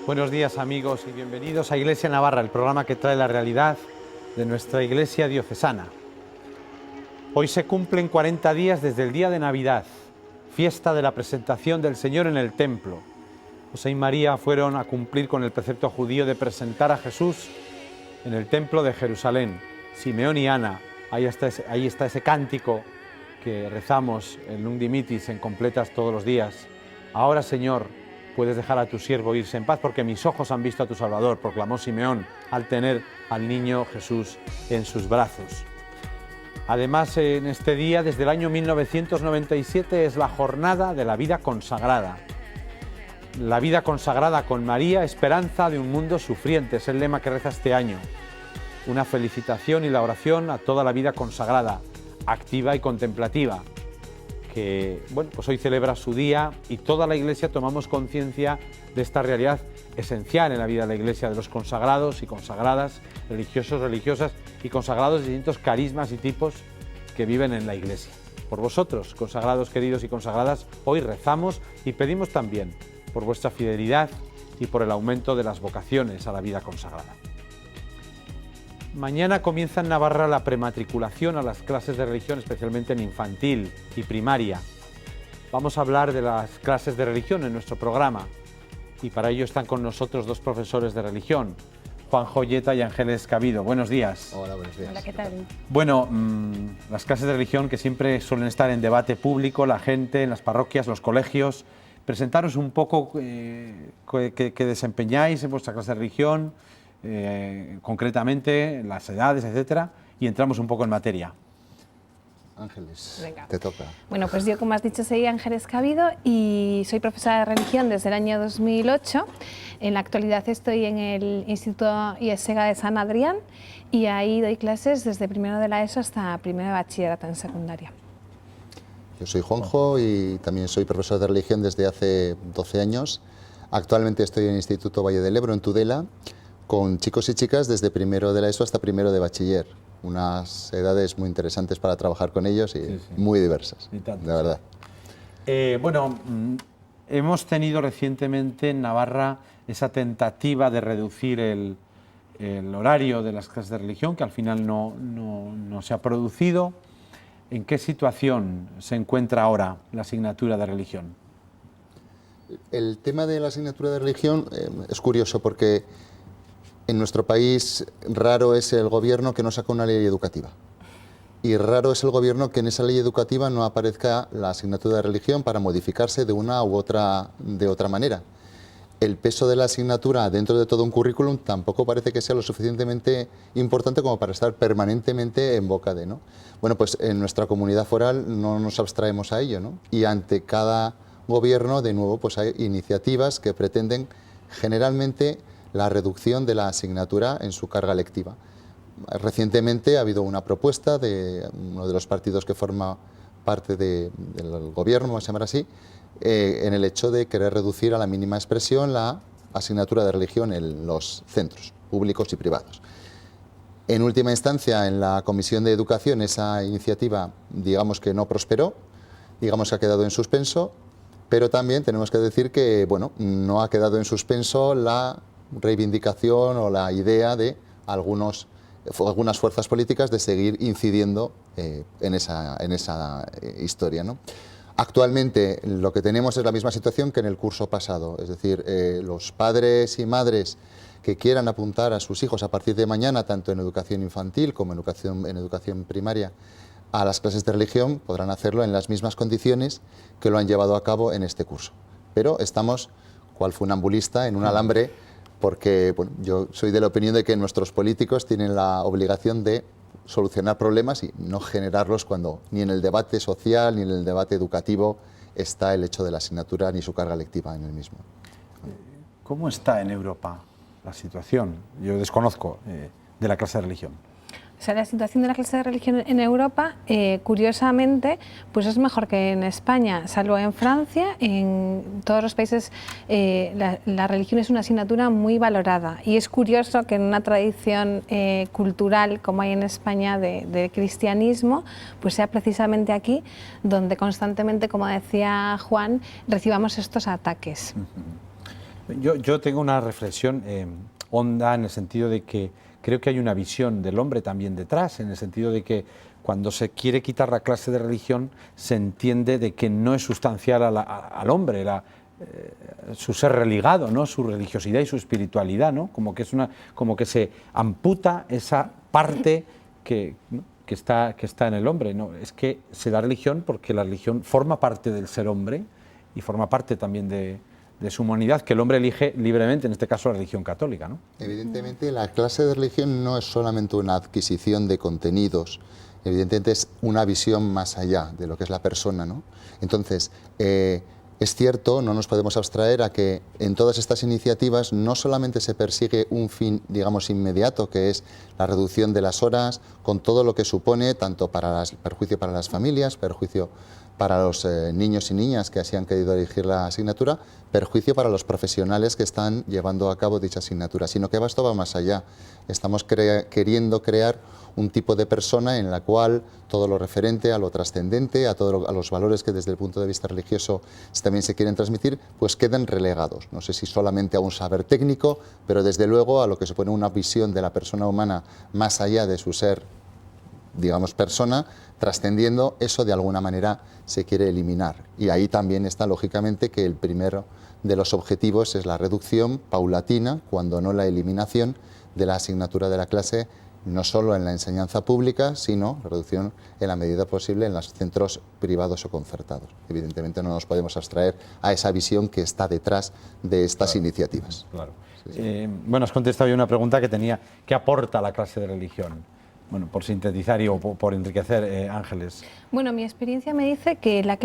Buenos días amigos y bienvenidos a Iglesia Navarra, el programa que trae la realidad de nuestra iglesia diocesana. Hoy se cumplen 40 días desde el día de Navidad, fiesta de la presentación del Señor en el templo. José y María fueron a cumplir con el precepto judío de presentar a Jesús en el templo de Jerusalén. Simeón y Ana, ahí está ese cántico que rezamos en Nunc Dimittis en completas todos los días. Ahora, Señor, puedes dejar a tu siervo irse en paz porque mis ojos han visto a tu Salvador, proclamó Simeón al tener al niño Jesús en sus brazos. Además, en este día, desde el año 1997, es la jornada de la vida consagrada. La vida consagrada con María, esperanza de un mundo sufriente, es el lema que reza este año. Una felicitación y la oración a toda la vida consagrada, activa y contemplativa, que pues hoy celebra su día y toda la Iglesia tomamos conciencia de esta realidad esencial en la vida de la Iglesia, de los consagrados y consagradas, religiosos, religiosas y consagrados de distintos carismas y tipos que viven en la Iglesia. Por vosotros, consagrados queridos y consagradas, hoy rezamos y pedimos también por vuestra fidelidad y por el aumento de las vocaciones a la vida consagrada. Mañana comienza en Navarra la prematriculación a las clases de religión, especialmente en infantil y primaria. Vamos a hablar de las clases de religión en nuestro programa y para ello están con nosotros dos profesores de religión, Juan Joyeta y Ángeles Cabido. Buenos días. Hola, buenos días. Hola, ¿qué tal? Bueno, las clases de religión que siempre suelen estar en debate público, la gente, en las parroquias, los colegios. Presentaros un poco qué desempeñáis en vuestra clase de religión, concretamente, las edades, etcétera, y entramos un poco en materia. Ángeles, Venga. te toca. Bueno, pues yo, como has dicho, soy Ángeles Cabido y soy profesora de religión desde el año 2008. En la actualidad estoy en el Instituto IESEGA de San Adrián y ahí doy clases desde primero de la ESO hasta primero de bachillerato en secundaria. Yo soy Juanjo y también soy profesor de religión desde hace 12 años. Actualmente estoy en el Instituto Valle del Ebro, en Tudela, con chicos y chicas desde primero de la ESO hasta primero de bachiller. Unas edades muy interesantes para trabajar con ellos y muy diversas, de verdad. Hemos tenido recientemente en Navarra esa tentativa de reducir el horario de las clases de religión, que al final no se ha producido. ¿En qué situación se encuentra ahora la asignatura de religión? El tema de la asignatura de religión es curioso porque en nuestro país raro es el gobierno que no saca una ley educativa. Y raro es el gobierno que en esa ley educativa no aparezca la asignatura de religión para modificarse de una u otra manera. El peso de la asignatura dentro de todo un currículum tampoco parece que sea lo suficientemente importante como para estar permanentemente en boca de, ¿no? Bueno, pues en nuestra comunidad foral no nos abstraemos a ello, ¿no? Y ante cada gobierno, de nuevo, pues hay iniciativas que pretenden generalmente la reducción de la asignatura en su carga lectiva. Recientemente ha habido una propuesta de uno de los partidos que forma parte del gobierno, vamos a llamar así, en el hecho de querer reducir a la mínima expresión la asignatura de religión en los centros públicos y privados. En última instancia, en la Comisión de Educación, esa iniciativa, digamos que no prosperó, digamos que ha quedado en suspenso, pero también tenemos que decir que, bueno, no ha quedado en suspenso la reivindicación o la idea de algunas fuerzas políticas de seguir incidiendo en esa historia, ¿no? Actualmente lo que tenemos es la misma situación que en el curso pasado, es decir, los padres y madres que quieran apuntar a sus hijos a partir de mañana, tanto en educación infantil como en educación primaria, a las clases de religión, podrán hacerlo en las mismas condiciones que lo han llevado a cabo en este curso. Pero estamos, cual funambulista, en un alambre, porque bueno, yo soy de la opinión de que nuestros políticos tienen la obligación de solucionar problemas y no generarlos cuando ni en el debate social ni en el debate educativo está el hecho de la asignatura ni su carga lectiva en el mismo. ¿Cómo está en Europa la situación? Yo desconozco de la clase de religión. O sea, la situación de la clase de religión en Europa, curiosamente, pues es mejor que en España, salvo en Francia. En todos los países la religión es una asignatura muy valorada y es curioso que en una tradición cultural como hay en España de cristianismo, pues sea precisamente aquí donde constantemente, como decía Juan, recibamos estos ataques. Yo tengo una reflexión honda en el sentido de que creo que hay una visión del hombre también detrás, en el sentido de que cuando se quiere quitar la clase de religión se entiende de que no es sustancial al hombre su ser religado, ¿no? Su religiosidad y su espiritualidad, ¿no? Como que se amputa esa parte que está en el hombre, ¿no? Es que se da religión porque la religión forma parte del ser hombre y forma parte también de su humanidad, que el hombre elige libremente, en este caso la religión católica, ¿no? Evidentemente la clase de religión no es solamente una adquisición de contenidos, evidentemente es una visión más allá de lo que es la persona, ¿no? Entonces, es cierto, no nos podemos abstraer a que en todas estas iniciativas no solamente se persigue un fin, digamos, inmediato, que es la reducción de las horas, con todo lo que supone, tanto perjuicio para las familias, perjuicio para los niños y niñas que así han querido elegir la asignatura, perjuicio para los profesionales que están llevando a cabo dicha asignatura, sino que esto va más allá. Estamos queriendo crear un tipo de persona en la cual todo lo referente a lo trascendente, a los valores que desde el punto de vista religioso también se quieren transmitir, pues queden relegados. No sé si solamente a un saber técnico, pero desde luego a lo que supone una visión de la persona humana más allá de su ser, digamos, persona, trascendiendo, eso de alguna manera se quiere eliminar. Y ahí también está, lógicamente, que el primero de los objetivos es la reducción paulatina, cuando no la eliminación, de la asignatura de la clase, no solo en la enseñanza pública, sino reducción en la medida posible en los centros privados o concertados. Evidentemente no nos podemos abstraer a esa visión que está detrás de estas iniciativas. Claro. Sí. Bueno, has contestado yo una pregunta que tenía: ¿qué aporta la clase de religión? Bueno, por sintetizar o por enriquecer, Ángeles. Bueno, mi experiencia me dice que la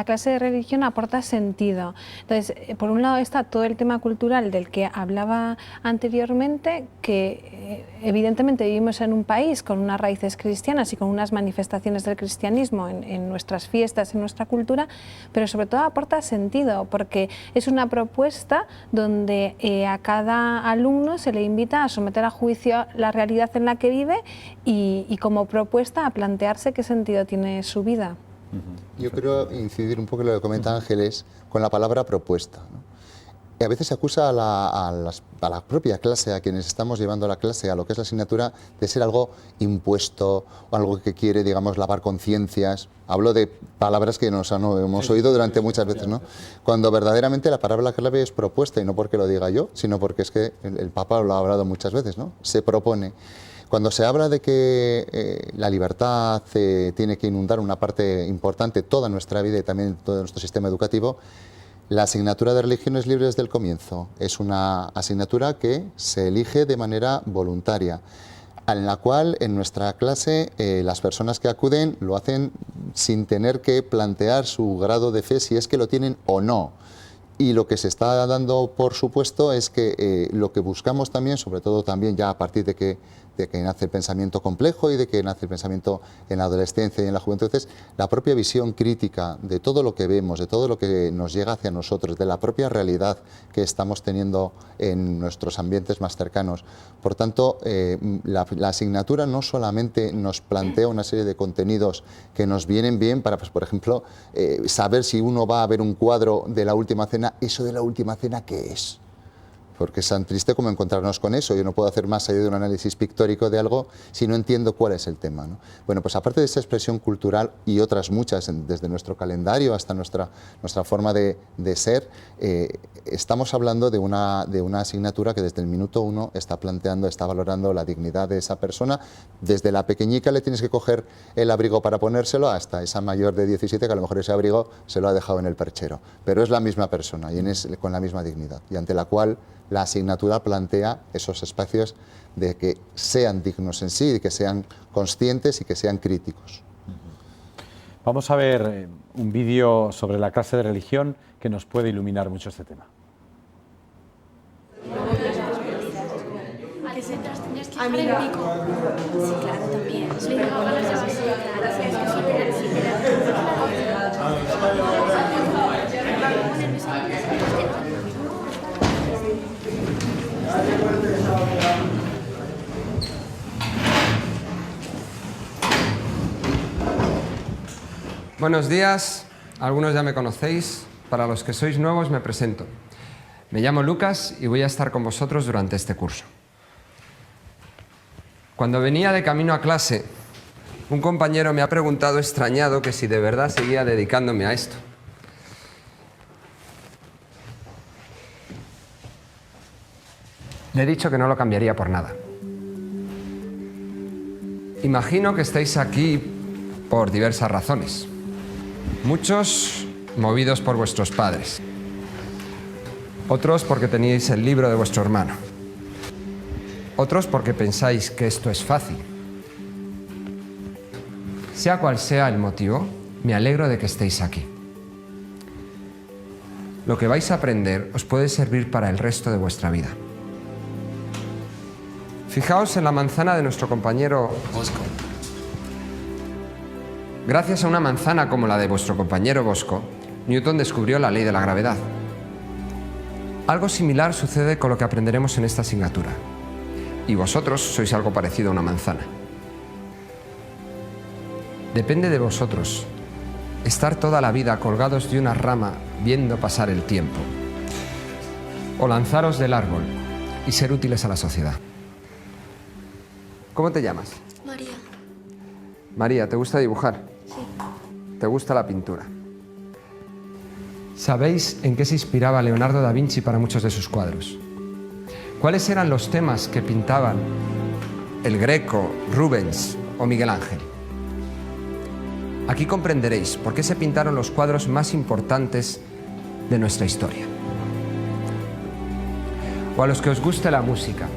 clase de religión aporta sentido. Entonces, por un lado está todo el tema cultural del que hablaba anteriormente, que evidentemente vivimos en un país con unas raíces cristianas y con unas manifestaciones del cristianismo en nuestras fiestas, en nuestra cultura, pero sobre todo aporta sentido, porque es una propuesta donde a cada alumno se le invita a someter a juicio la realidad en la que vive y como propuesta a plantearse qué sentido tiene su vida. Yo quiero incidir un poco en lo que comenta Ángeles con la palabra propuesta, ¿no? Y a veces se acusa a la propia clase, a quienes estamos llevando la clase, a lo que es la asignatura, de ser algo impuesto o algo que quiere, digamos, lavar conciencias. Hablo de palabras que hemos oído durante muchas veces, ¿no? Cuando verdaderamente la palabra clave es propuesta, y no porque lo diga yo, sino porque es que el Papa lo ha hablado muchas veces, ¿no? Se propone. Cuando se habla de que la libertad tiene que inundar una parte importante de toda nuestra vida y también todo nuestro sistema educativo, la asignatura de religión es libre desde el comienzo. Es una asignatura que se elige de manera voluntaria, en la cual en nuestra clase las personas que acuden lo hacen sin tener que plantear su grado de fe, si es que lo tienen o no. Y lo que se está dando por supuesto es que lo que buscamos también, sobre todo también ya a partir de que nace el pensamiento complejo y de que nace el pensamiento en la adolescencia y en la juventud, es la propia visión crítica de todo lo que vemos, de todo lo que nos llega hacia nosotros, de la propia realidad que estamos teniendo en nuestros ambientes más cercanos. Por tanto, la asignatura no solamente nos plantea una serie de contenidos que nos vienen bien para, pues, por ejemplo, saber si uno va a ver un cuadro de la Última Cena. ¿Eso de la Última Cena qué es? Porque es tan triste como encontrarnos con eso. Yo no puedo hacer más allá de un análisis pictórico de algo si no entiendo cuál es el tema, ¿no? Bueno, pues aparte de esa expresión cultural y otras muchas, desde nuestro calendario hasta nuestra forma de ser, estamos hablando de una asignatura que desde el minuto uno está planteando, está valorando la dignidad de esa persona. Desde la pequeñica le tienes que coger el abrigo para ponérselo hasta esa mayor de 17 que a lo mejor ese abrigo se lo ha dejado en el perchero. Pero es la misma persona y con la misma dignidad, y ante la cual la asignatura plantea esos espacios de que sean dignos en sí, de que sean conscientes y que sean críticos. Vamos a ver un vídeo sobre la clase de religión que nos puede iluminar mucho este tema. A mí no. Sí, claro, también. Buenos días, algunos ya me conocéis, para los que sois nuevos me presento. Me llamo Lucas y voy a estar con vosotros durante este curso. Cuando venía de camino a clase, un compañero me ha preguntado extrañado que si de verdad seguía dedicándome a esto. Le he dicho que no lo cambiaría por nada. Imagino que estáis aquí por diversas razones. Muchos movidos por vuestros padres. Otros porque teníais el libro de vuestro hermano. Otros porque pensáis que esto es fácil. Sea cual sea el motivo, me alegro de que estéis aquí. Lo que vais a aprender os puede servir para el resto de vuestra vida. Fijaos en la manzana de nuestro compañero Bosco. Gracias a una manzana como la de vuestro compañero Bosco, Newton descubrió la ley de la gravedad. Algo similar sucede con lo que aprenderemos en esta asignatura. Y vosotros sois algo parecido a una manzana. Depende de vosotros estar toda la vida colgados de una rama viendo pasar el tiempo, o lanzaros del árbol y ser útiles a la sociedad. ¿Cómo te llamas? María. María, ¿te gusta dibujar? Sí. ¿Te gusta la pintura? ¿Sabéis en qué se inspiraba Leonardo da Vinci para muchos de sus cuadros? ¿Cuáles eran los temas que pintaban el Greco, Rubens o Miguel Ángel? Aquí comprenderéis por qué se pintaron los cuadros más importantes de nuestra historia. O a los que os guste la música,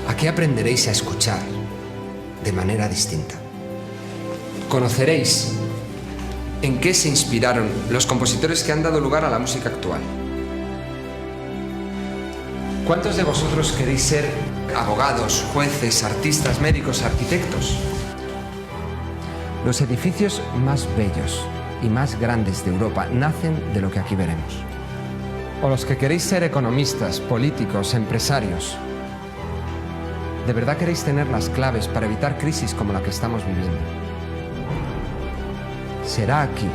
aquí aprenderéis a escuchar de manera distinta. Conoceréis en qué se inspiraron los compositores que han dado lugar a la música actual. ¿Cuántos de vosotros queréis ser abogados, jueces, artistas, médicos, arquitectos? Los edificios más bellos y más grandes de Europa nacen de lo que aquí veremos. O los que queréis ser economistas, políticos, empresarios. ¿De verdad queréis tener las claves para evitar crisis como la que estamos viviendo? Será aquí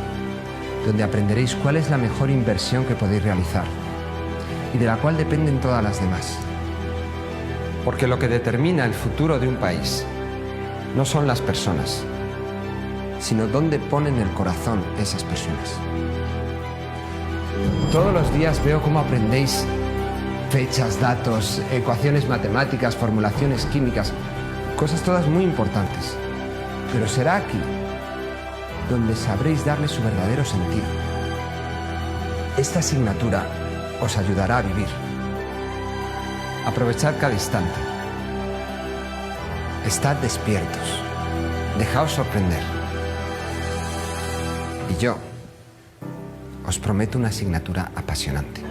donde aprenderéis cuál es la mejor inversión que podéis realizar y de la cual dependen todas las demás. Porque lo que determina el futuro de un país no son las personas, sino dónde ponen el corazón esas personas. Todos los días veo cómo aprendéis fechas, datos, ecuaciones matemáticas, formulaciones químicas, cosas todas muy importantes. Pero será aquí donde sabréis darle su verdadero sentido. Esta asignatura os ayudará a vivir. Aprovechad cada instante. Estad despiertos. Dejaos sorprender. Y yo os prometo una asignatura apasionante.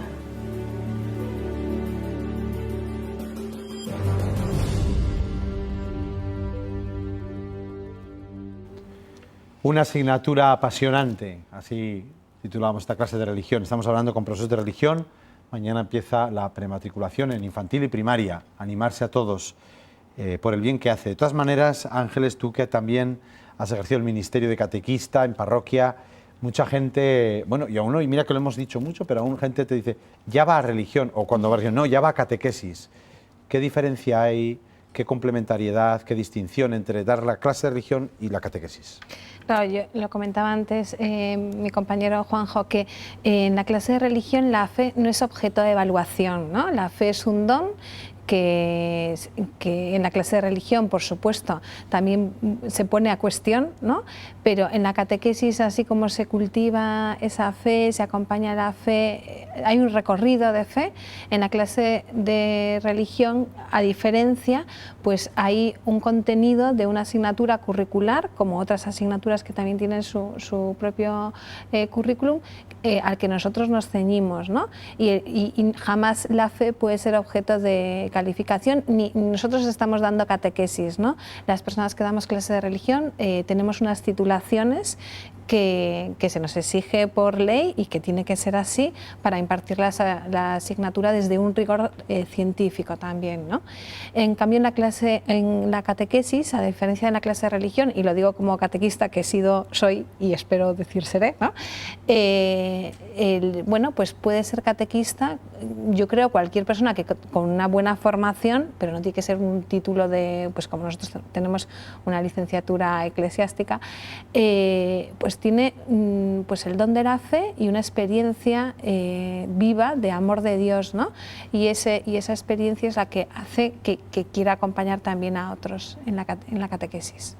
Una asignatura apasionante, así titulamos esta clase de religión. Estamos hablando con profesores de religión. Mañana empieza la prematriculación en infantil y primaria. Animarse a todos por el bien que hace. De todas maneras, Ángeles, tú que también has ejercido el ministerio de catequista en parroquia, mucha gente, bueno, y aún no, y mira que lo hemos dicho mucho, pero aún gente te dice, ya va a religión, o cuando va a religión, no, ya va a catequesis. ¿Qué diferencia hay, qué complementariedad, qué distinción entre dar la clase de religión y la catequesis? Claro, yo lo comentaba antes mi compañero Juanjo, que en la clase de religión la fe no es objeto de evaluación, ¿no? La fe es un don que en la clase de religión, por supuesto, también se pone a cuestión, ¿no? Pero en la catequesis, así como se cultiva esa fe, se acompaña la fe, hay un recorrido de fe. En la clase de religión, a diferencia, pues hay un contenido de una asignatura curricular, como otras asignaturas que también tienen su propio currículum, al que nosotros nos ceñimos, ¿no? Y jamás la fe puede ser objeto de calificación, ni nosotros estamos dando catequesis, ¿no? Las personas que damos clase de religión tenemos unas titulaciones que se nos exige por ley y que tiene que ser así para impartir la asignatura desde un rigor científico también, ¿no? En cambio, en la catequesis, a diferencia de la clase de religión, y lo digo como catequista que he sido, soy y espero decir seré, ¿no? Bueno, pues puede ser catequista, yo creo, cualquier persona que con una buena formación, pero no tiene que ser un título de, pues como nosotros tenemos una licenciatura eclesiástica, pues tiene pues el don de la fe y una experiencia viva de amor de Dios, ¿no? Y esa experiencia es la que hace que quiera acompañar también a otros en la catequesis.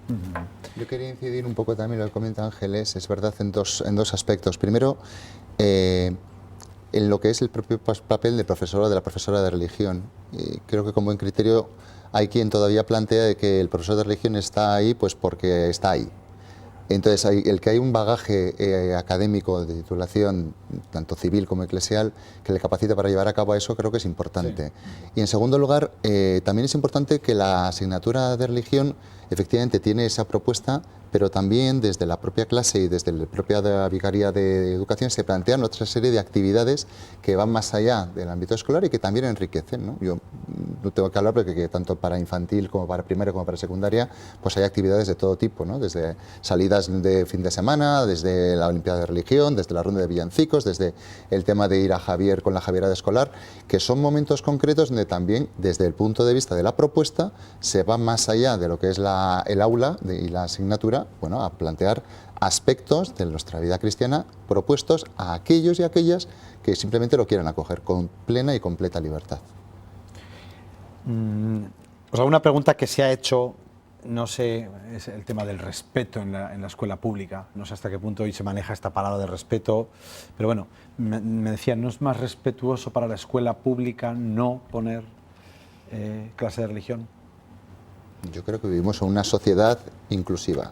Yo quería incidir un poco también lo que comenta Ángeles, es verdad, en dos aspectos. Primero, en lo que es el propio papel del profesor o de la profesora de religión. Creo que con buen criterio hay quien todavía plantea de que el profesor de religión está ahí pues porque está ahí. Entonces, el que hay un bagaje académico de titulación, tanto civil como eclesial, que le capacita para llevar a cabo eso, creo que es importante. Sí. Y en segundo lugar, también es importante que la asignatura de religión efectivamente tiene esa propuesta, pero también desde la propia clase y desde la propia Vicaría de Educación se plantean otra serie de actividades que van más allá del ámbito escolar y que también enriquecen, ¿no? Yo no tengo que hablar porque tanto para infantil como para primaria como para secundaria pues hay actividades de todo tipo, ¿no? Desde salidas de fin de semana, desde la Olimpiada de Religión, desde la ronda de villancicos, desde el tema de ir a Javier con la Javierada escolar, que son momentos concretos donde también desde el punto de vista de la propuesta se va más allá de lo que es el aula y la asignatura, bueno, a plantear aspectos de nuestra vida cristiana propuestos a aquellos y aquellas que simplemente lo quieran acoger con plena y completa libertad. Os hago una pregunta que se ha hecho, no sé, es el tema del respeto en la escuela pública. No sé hasta qué punto hoy se maneja esta palabra de respeto, pero bueno, me decían, ¿no es más respetuoso para la escuela pública no poner clase de religión? Yo creo que vivimos en una sociedad inclusiva,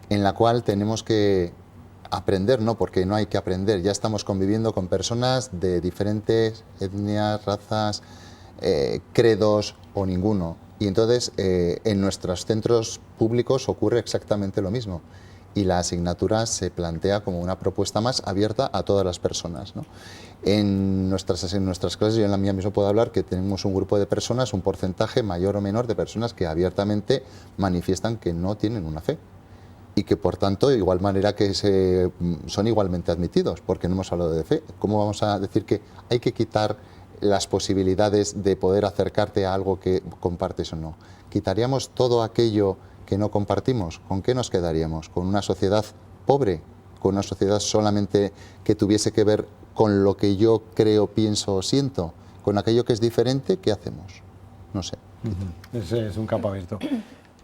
en la cual tenemos que aprender, no porque no hay que aprender, ya estamos conviviendo con personas de diferentes etnias, razas, credos o ninguno. Y entonces en nuestros centros públicos ocurre exactamente lo mismo. Y la asignatura se plantea como una propuesta más abierta a todas las personas, ¿no? En nuestras clases, yo en la mía mismo puedo hablar que tenemos un grupo de personas, un porcentaje mayor o menor de personas que abiertamente manifiestan que no tienen una fe. Y que por tanto, de igual manera que son igualmente admitidos, porque no hemos hablado de fe. ¿Cómo vamos a decir que hay que quitar las posibilidades de poder acercarte a algo que compartes o no? ¿Quitaríamos todo aquello que no compartimos? ¿Con qué nos quedaríamos? ¿Con una sociedad pobre? ¿Con una sociedad solamente que tuviese que ver con lo que yo creo, pienso o siento? ¿Con aquello que es diferente? ¿Qué hacemos? No sé. Ese es un campo abierto.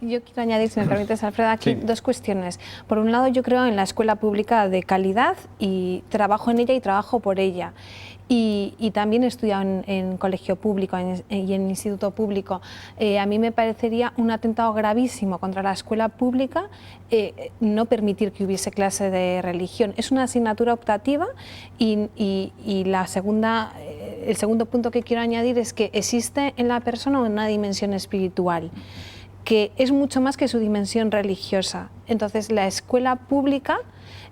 Yo quiero añadir, si me permites, Alfredo, aquí Sí. dos cuestiones. Por un lado, yo creo en la escuela pública de calidad y trabajo en ella y trabajo por ella. Y también he estudiado en colegio público y en instituto público. A mí me parecería un atentado gravísimo contra la escuela pública no permitir que hubiese clase de religión. Es una asignatura optativa y el segundo punto que quiero añadir es que existe en la persona una dimensión espiritual que es mucho más que su dimensión religiosa. Entonces, la escuela pública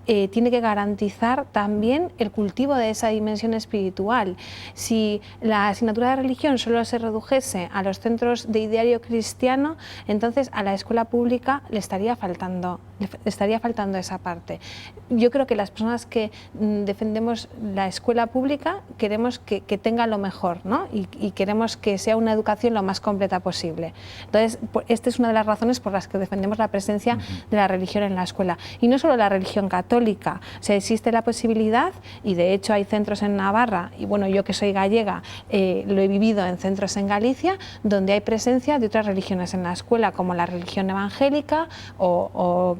tiene que garantizar también el cultivo de esa dimensión espiritual. Si la asignatura de religión solo se redujese a los centros de ideario cristiano, entonces a la escuela pública le estaría faltando esa parte. Yo creo que las personas que defendemos la escuela pública queremos que tenga lo mejor, ¿no? y queremos que sea una educación lo más completa posible. Entonces, esta es una de las razones por las que defendemos la presencia de la religión en la escuela. Y no solo la religión católica. O sea, existe la posibilidad, y de hecho hay centros en Navarra, y bueno, yo que soy gallega, lo he vivido en centros en Galicia, donde hay presencia de otras religiones en la escuela, como la religión evangélica o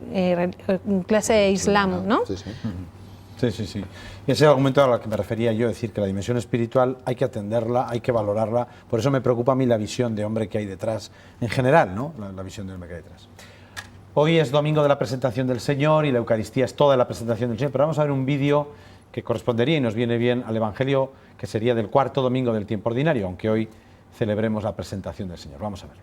clase de Islam, ¿no? Sí, sí. Sí, sí, sí. Y ese argumento al que me refería yo, decir que la dimensión espiritual hay que atenderla, hay que valorarla. Por eso me preocupa a mí la visión de hombre que hay detrás, en general, ¿no? La visión de hombre que hay detrás. Hoy es domingo de la presentación del Señor y la Eucaristía es toda la presentación del Señor, pero vamos a ver un vídeo que correspondería y nos viene bien al Evangelio, que sería del cuarto domingo del tiempo ordinario, aunque hoy celebremos la presentación del Señor. Vamos a verlo.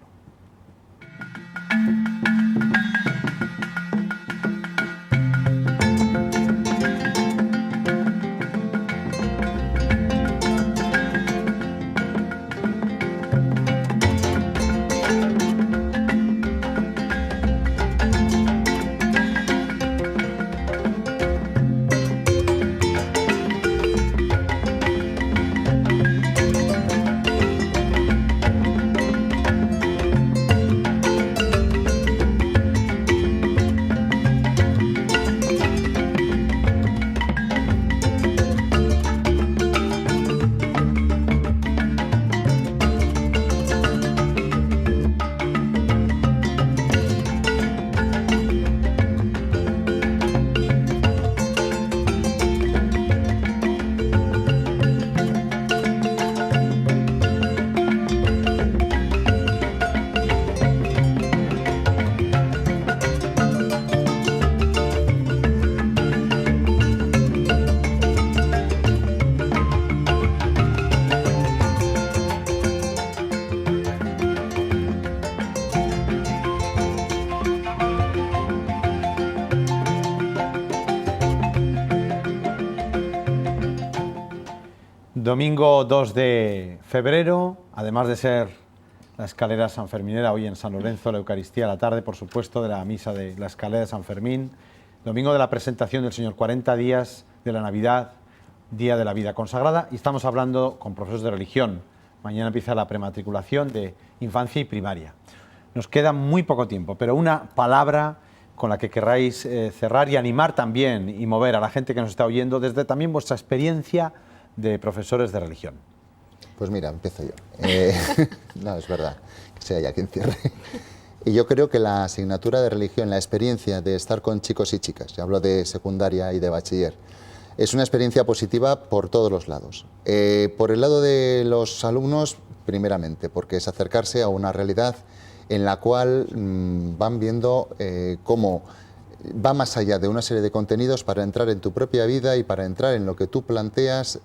Domingo 2 de febrero, además de ser la escalera sanferminera, hoy en San Lorenzo, la Eucaristía a la tarde, por supuesto, de la misa de la escalera de San Fermín, domingo de la presentación del Señor, 40 días de la Navidad, Día de la Vida Consagrada, y estamos hablando con profesores de religión. Mañana empieza la prematriculación de infancia y primaria. Nos queda muy poco tiempo, pero una palabra con la que querráis cerrar y animar también y mover a la gente que nos está oyendo desde también vuestra experiencia de profesores de religión. Pues mira, empiezo yo. No, es verdad, que sea ya quien cierre. Y yo creo que la asignatura de religión, la experiencia de estar con chicos y chicas, yo hablo de secundaria y de bachiller, es una experiencia positiva por todos los lados. Por el lado de los alumnos, primeramente, porque es acercarse a una realidad en la cual van viendo cómo va más allá de una serie de contenidos para entrar en tu propia vida y para entrar en lo que tú planteas,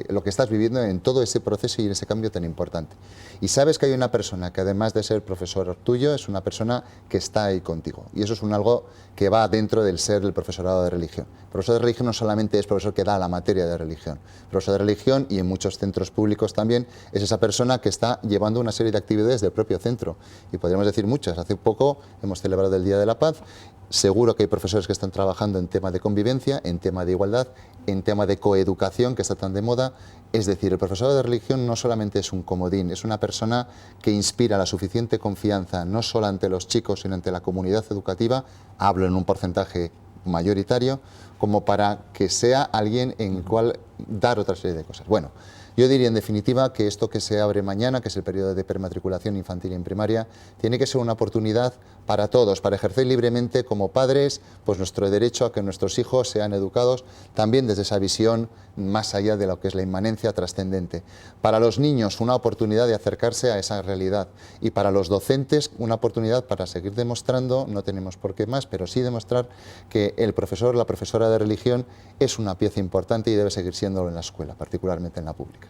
lo que estás viviendo en todo ese proceso y en ese cambio tan importante. Y sabes que hay una persona que además de ser profesor tuyo, es una persona que está ahí contigo. Y eso es algo que va dentro del ser el profesorado de religión. El profesor de religión no solamente es profesor que da la materia de religión. El profesor de religión, y en muchos centros públicos también, es esa persona que está llevando una serie de actividades del propio centro. Y podríamos decir muchas. Hace poco hemos celebrado el Día de la Paz. Seguro que hay profesores que están trabajando en tema de convivencia, en tema de igualdad, en tema de coeducación, que está tan de moda. Es decir, el profesor de religión no solamente es un comodín, es una persona que inspira la suficiente confianza, no solo ante los chicos, sino ante la comunidad educativa, hablo en un porcentaje mayoritario, como para que sea alguien en el cual dar otra serie de cosas. Bueno, yo diría en definitiva que esto que se abre mañana, que es el periodo de prematriculación infantil y en primaria, tiene que ser una oportunidad para todos, para ejercer libremente como padres pues nuestro derecho a que nuestros hijos sean educados también desde esa visión más allá de lo que es la inmanencia trascendente. Para los niños una oportunidad de acercarse a esa realidad y para los docentes una oportunidad para seguir demostrando, no tenemos por qué más, pero sí demostrar que el profesor, la profesora de religión es una pieza importante y debe seguir siéndolo en la escuela, particularmente en la pública.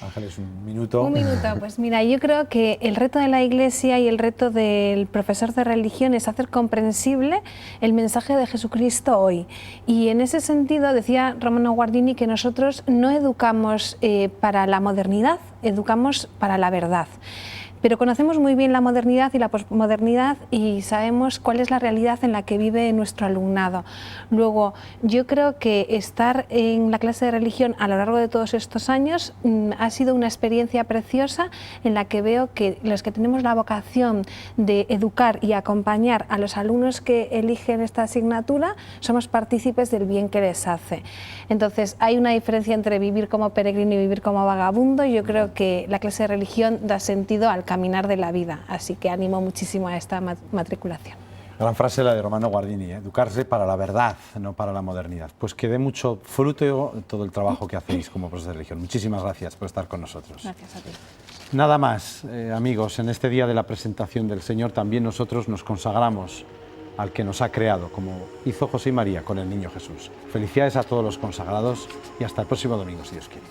Ángeles, un minuto. Un minuto, pues mira, yo creo que el reto de la Iglesia y el reto del profesor de religión es hacer comprensible el mensaje de Jesucristo hoy. Y en ese sentido decía Romano Guardini que nosotros no educamos para la modernidad, educamos para la verdad. Pero conocemos muy bien la modernidad y la posmodernidad y sabemos cuál es la realidad en la que vive nuestro alumnado. Luego, yo creo que estar en la clase de religión a lo largo de todos estos años ha sido una experiencia preciosa en la que veo que los que tenemos la vocación de educar y acompañar a los alumnos que eligen esta asignatura somos partícipes del bien que les hace. Entonces, hay una diferencia entre vivir como peregrino y vivir como vagabundo. Yo creo que la clase de religión da sentido al caminar de la vida, así que animo muchísimo a esta matriculación. Gran frase la de Romano Guardini, educarse para la verdad, no para la modernidad. Pues que dé mucho fruto todo el trabajo que hacéis como profesores de religión. Muchísimas gracias por estar con nosotros. Gracias a ti. Nada más, amigos, en este día de la presentación del Señor también nosotros nos consagramos al que nos ha creado, como hizo José y María con el niño Jesús. Felicidades a todos los consagrados y hasta el próximo domingo, si Dios quiere.